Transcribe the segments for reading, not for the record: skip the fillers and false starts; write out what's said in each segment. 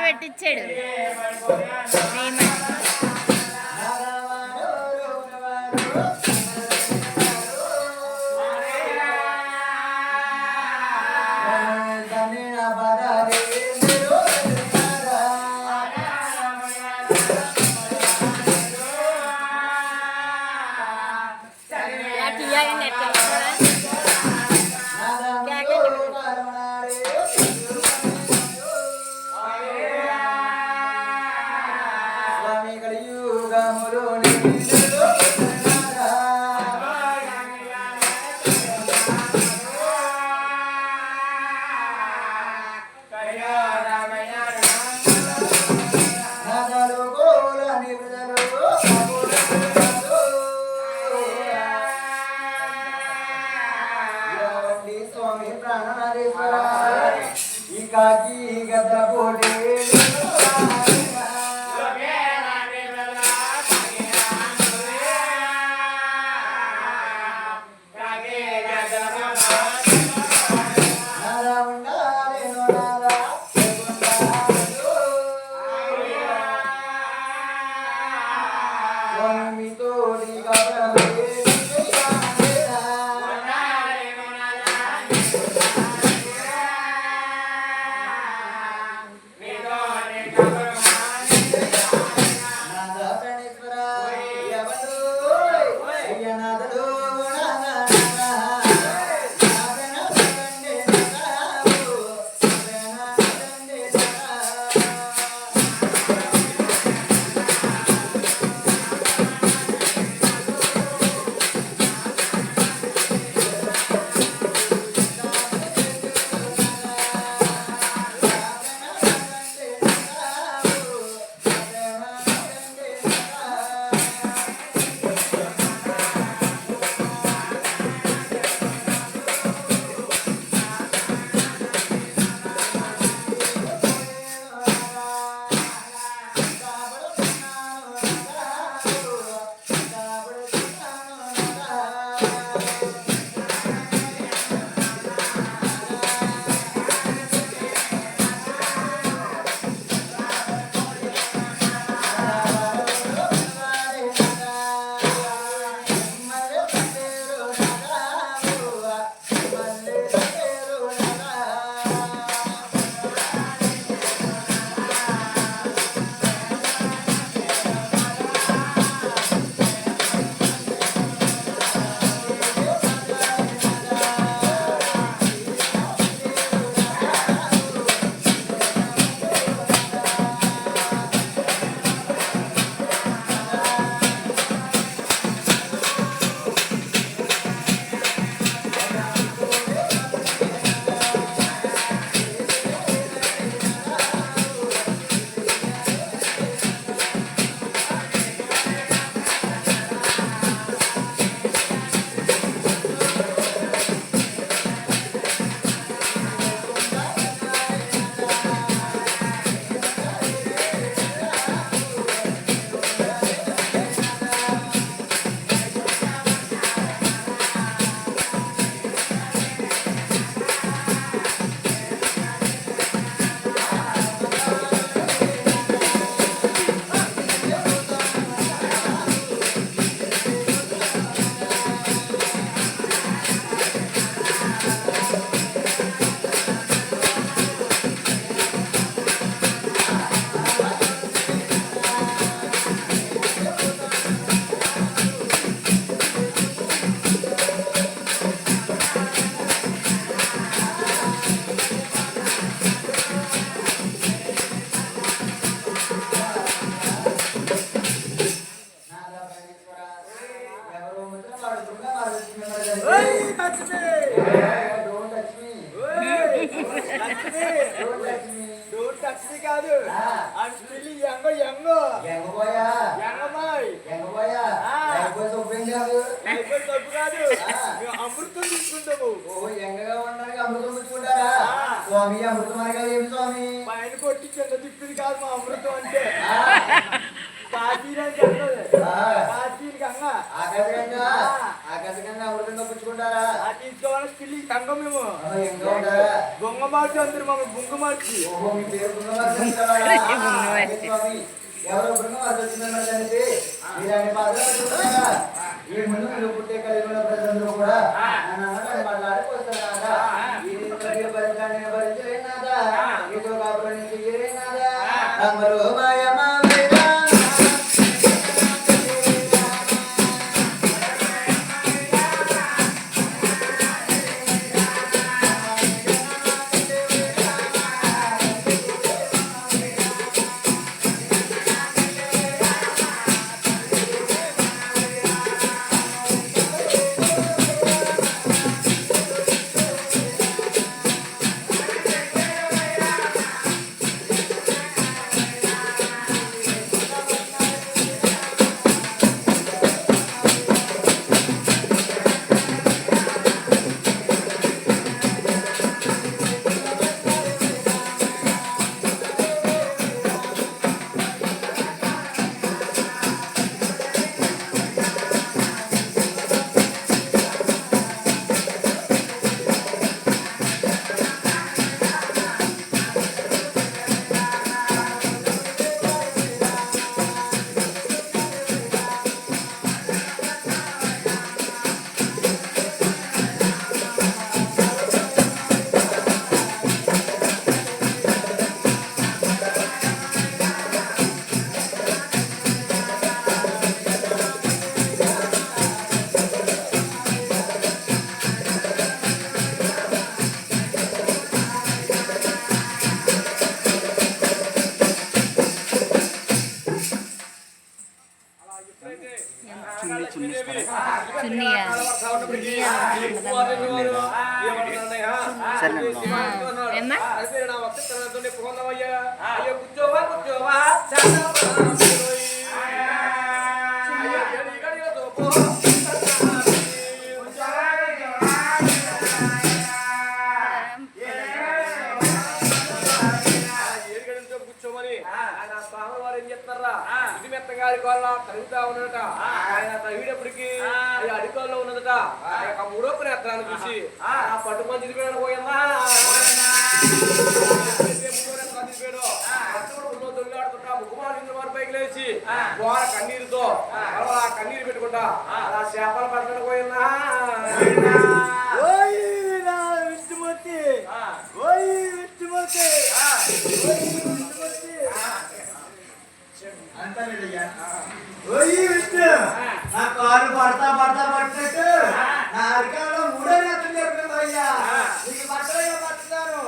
పెట్టించాడు. అమృతం తీసుకుంటాము. ఎంగగా ఉండడానికి అమృతం పుచ్చుకుంటారా స్వామి? అమృతం అనగా ఏమి స్వామి? పైన కొట్టి కింద తిప్పింది కాదు మా అమృతం అంటే. ఆకాశగంగా అమృతంగా పుచ్చుకుంటారా? తీసుకోవాలని పిల్లి సంఘం మేము గొంగ మార్చి అందరు మమ్మల్ని బుంగ మార్చి ఎవరో బృంగమార్చి వచ్చిందన్నట్లయితే మీరన్ని బాధలు ఈ ముందు మీరు పుట్టే కలిగిన ప్రజలందరూ కూడా మాట్లాడిపోతున్నారా ఈ భరించండి భరించలేనాదా మీతో కాపురం చేయలేనాదా అందరూ మాయమా తరుగుతా ఉన్నదట ఆయన తగినప్పటికీ అధికారులో ఉన్నదట మూడో పని ఎత్తాను చూసి ఆ పట్టుకొని తిరిగిపోయాడు పోయమ్మా దొల్లాడుతుంటా ముఖమాలు వారి పైకి లేచి వార కన్నీరుతో కన్నీరు పెట్టుకుంటా అలా చేపలు పట్టుకొని పోయమ్మా విష్ణుమూర్తి విష్ణుమూర్తి నా కారు పడతా పట్టినట్టు నా అరికాలో మూడో నెత్తలు చెప్పినయ్యా నీకు బట్టలయ్యా పడుతున్నాను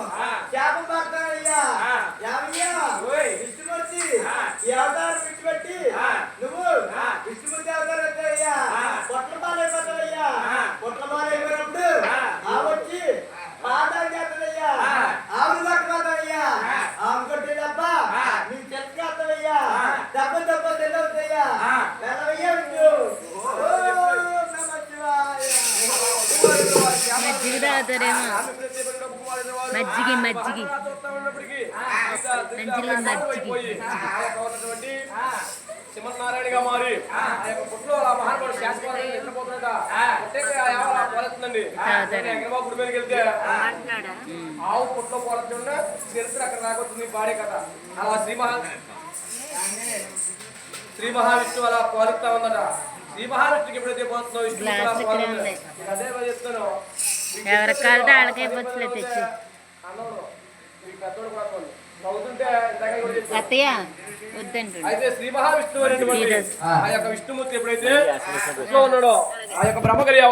చేప పడతానయ్యా విష్ణుమూర్తి ఈ అవతారం విడిచిపెట్టి నువ్వు విష్ణుమూర్తి అవతారం వచ్చాయ్యా పొట్ల పాలైపోతావయ్యా పొట్ల పాలైపోయినప్పుడు ఆవచ్చి పాదాలు చేస్తావయ్యా ఆవులు పట్టుకోతావయ్యా ఆవులు కొట్టే తప్ప నీకు తెలుసుకొస్తావయ్యా దెబ్బ తెల్లవుతాయ్యా వెళ్ళవయ్యా మజ్జిగ తాగుతారేమో మజ్జిగి మజ్జిగి సింహనారాయణగా మారి ఆ యొక్క పుట్లో ఆ మహానుభావుడు శాస్త్రాన్ని వెళ్ళిపోతున్నట పోలేస్తుందండి గుడి మీదకి వెళ్తే ఆవు పుట్లో పోలకుండా చరిత్ర అక్కడ రాకొస్తుంది బాడే కథ అలా శ్రీ మహావిష్ణువు అలా పోలుస్తా ఉందట శ్రీ మహావిష్ణుకి ఎప్పుడైతే పోతుందో విష్ణు అదే చెప్తాను ఎవరికి కాలితే వాళ్ళకే బొచ్చులే తెచ్చి అత్తయ్య వద్దంటు అయితే శ్రీ మహావిష్ణువు అనేటువంటి ఆ యొక్క విష్ణుమూర్తి ఎప్పుడైతే ఉన్నాడో ఆ యొక్క బ్రహ్మకలి